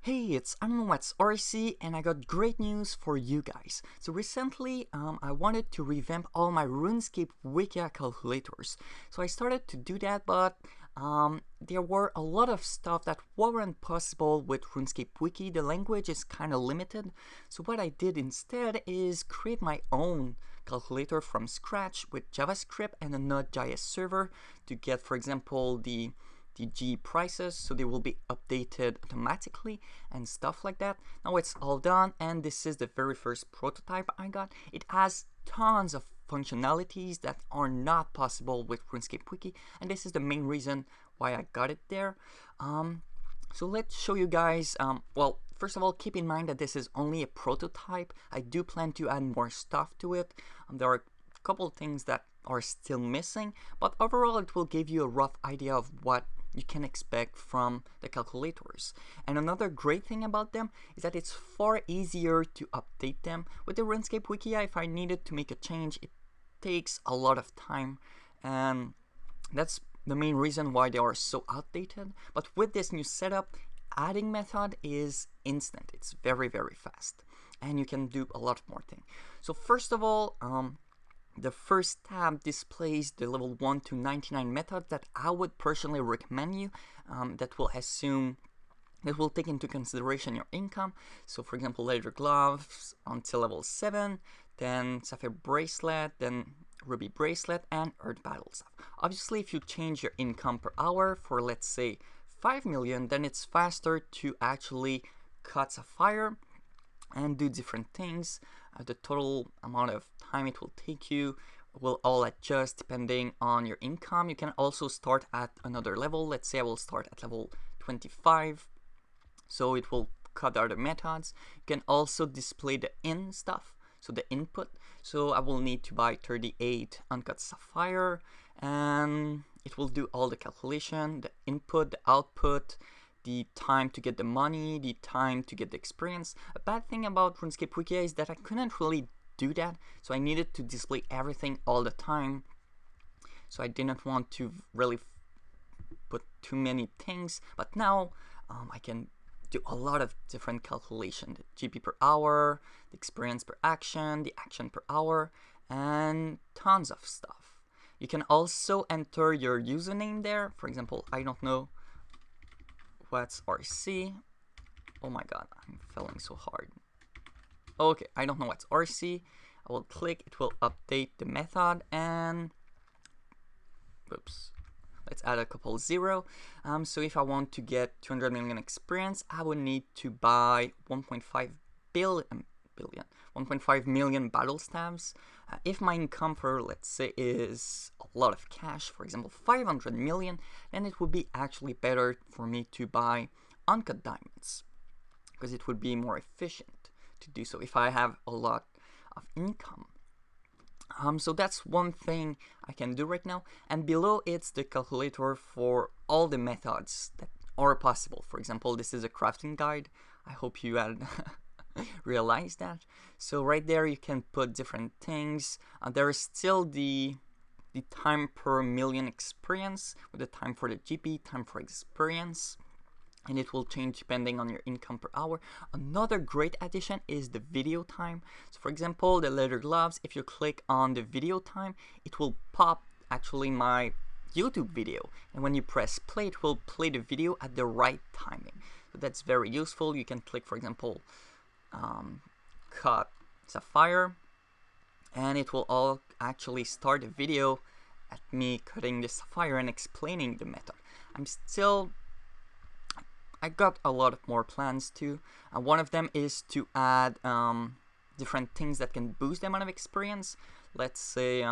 Hey, it's IdkWhatsRc and I got great news for you guys. So recently, I wanted to revamp all my Runescape wiki calculators. So I started to do that, but there were a lot of stuff that weren't possible with Runescape wiki. The language is kind of limited. So what I did instead is create my own calculator from scratch with JavaScript and a Node.js server to get, for example, the G prices, so they will be updated automatically and stuff like that. Now it's all done, and this is the very first prototype I got. It has tons of functionalities that are not possible with Runescape wiki, and this is the main reason why I got it there. So let's show you guys. Well, first of all, keep in mind that this is only a prototype. I do plan to add more stuff to it. There are a couple things that are still missing, but overall it will give you a rough idea of what you can expect from the calculators. And another great thing about them is that it's far easier to update them. With the Runescape wiki, if I needed to make a change, it takes a lot of time, and that's the main reason why they are so outdated. But with this new setup, adding method is instant. It's very fast, and you can do a lot more things. So first of all, the first tab displays the level 1 to 99 methods that I would personally recommend you, that will take into consideration your income. So for example, leather gloves until level 7, then sapphire bracelet, then ruby bracelet, and earth battle staff. Obviously, if you change your income per hour for, let's say, 5 million, then it's faster to actually cut sapphire and do different things. The total amount of time it will take you will all adjust depending on your income. You can also start at another level. Let's say I will start at level 25, so it will cut the other methods. You can also display the in stuff, so the input. So I will need to buy 38 uncut sapphire, and it will do all the calculation, the input, the output, the time to get the money, the time to get the experience. A bad thing about Runescape wiki is that I couldn't really do that, so I needed to display everything all the time. So I didn't want to really put too many things, but now I can do a lot of different calculation. The GP per hour, the experience per action, the action per hour, and tons of stuff. You can also enter your username there. For example, I don't know, IdkWhatsRc. Oh my god, I'm failing so hard. Okay, I don't know what's RC. I will click, it will update the method, and oops, let's add a couple 0. So if I want to get 200 million experience, I would need to buy 1.5 million battle stabs. If my income for, let's say, is a lot of cash, for example 500 million, then it would be actually better for me to buy uncut diamonds, because it would be more efficient to do so if I have a lot of income. So that's one thing I can do right now, and below it's the calculator for all the methods that are possible. For example, this is a crafting guide. I hope you had realize that. So right there you can put different things. There is still the time per million experience with the time for the GP, time for experience, and it will change depending on your income per hour. Another great addition is the video time. So for example, the leather gloves, if you click on the video time, it will pop actually my YouTube video, and when you press play, it will play the video at the right timing. So that's very useful. You can click, for example, cut sapphire, and it will all actually start a video at me cutting the sapphire and explaining the method. I got a lot of more plans too. One of them is to add different things that can boost the amount of experience. Let's say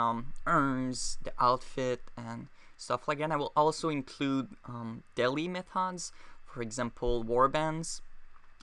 earns, the outfit, and stuff like that. I will also include daily methods, for example warbands.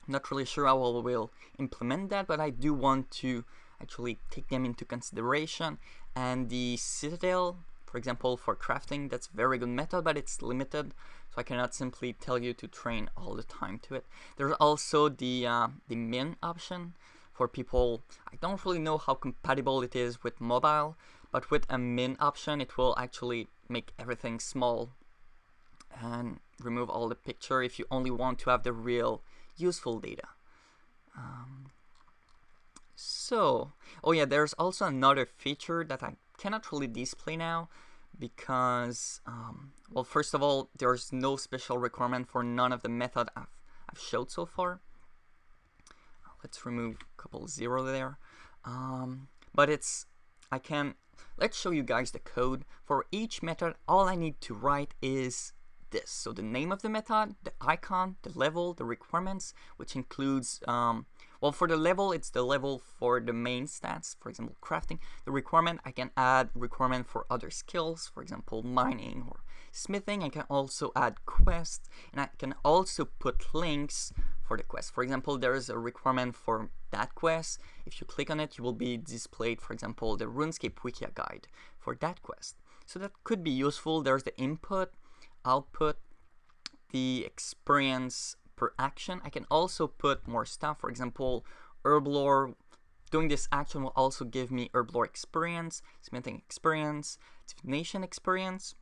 Not really sure how I will implement that, but I do want to actually take them into consideration. And the citadel, for example, for crafting, that's a very good method, but it's limited, so I cannot simply tell you to train all the time to it. There's also the min option for people. I don't really know how compatible it is with mobile, but with a min option, it will actually make everything small and remove all the picture if you only want to have the real useful data. Oh yeah, there's also another feature that I cannot really display now because, well, first of all, there's no special requirement for none of the method I've showed so far. Let's remove a couple zero there. But let's show you guys the code. For each method, all I need to write is this. So the name of the method, the icon, the level, the requirements, which includes, well, for the level, it's the level for the main stats, for example, crafting. The requirement, I can add requirement for other skills, for example, mining or smithing. I can also add quests, and I can also put links for the quest. For example, there is a requirement for that quest. If you click on it, you will be displayed, for example, the Runescape Wikia guide for that quest. So that could be useful. There's the input, output, the experience per action. I can also put more stuff. For example, herblore. Doing this action will also give me herblore experience, smithing experience, divination experience,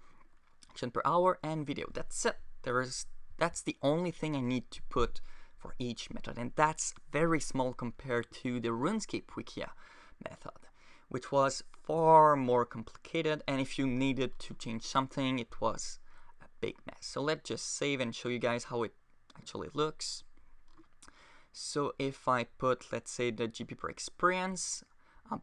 action per hour, and video. That's it. That's the only thing I need to put for each method, and that's very small compared to the Runescape Wikia method, which was far more complicated, and if you needed to change something, it was a big mess. So let's just save and show you guys how it actually looks. So if I put, let's say, the GP per experience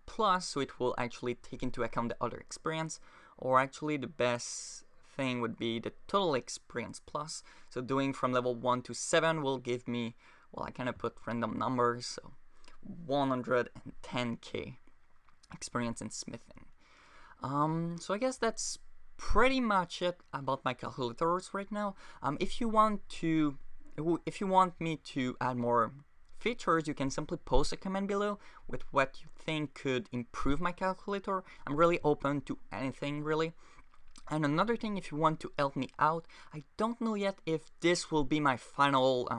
plus, so it will actually take into account the other experience, or actually the best thing would be the total experience plus. So doing from level 1 to 7 will give me, well, I kind of put random numbers, so 110k experience in smithing. So I guess that's pretty much it about my calculators right now. If you want me to add more features, you can simply post a comment below with what you think could improve my calculator. I'm really open to anything, really. And another thing, if you want to help me out, I don't know yet if this will be my final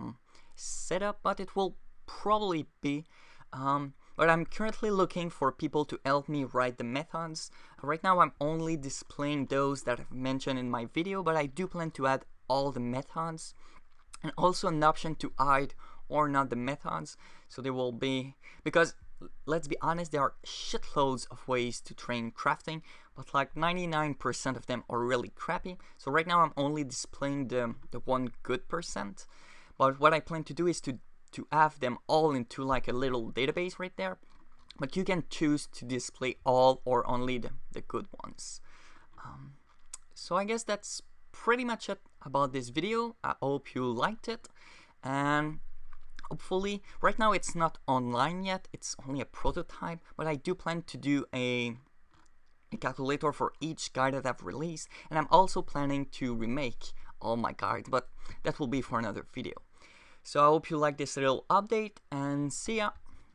setup, but it will probably be. But I'm currently looking for people to help me write the methods. Right now I'm only displaying those that I've mentioned in my video, but I do plan to add all the methods, and also an option to hide or not the methods. So there will be, because let's be honest, there are shitloads of ways to train crafting, but like 99% of them are really crappy. So right now I'm only displaying the one good percent, but what I plan to do is to have them all into like a little database right there, but you can choose to display all or only the good ones. So I guess that's pretty much it about this video. I hope you liked it, and hopefully, right now it's not online yet, it's only a prototype, but I do plan to do a calculator for each guide that I've released, and I'm also planning to remake all my guides, but that will be for another video. So I hope you like this little update, and see ya!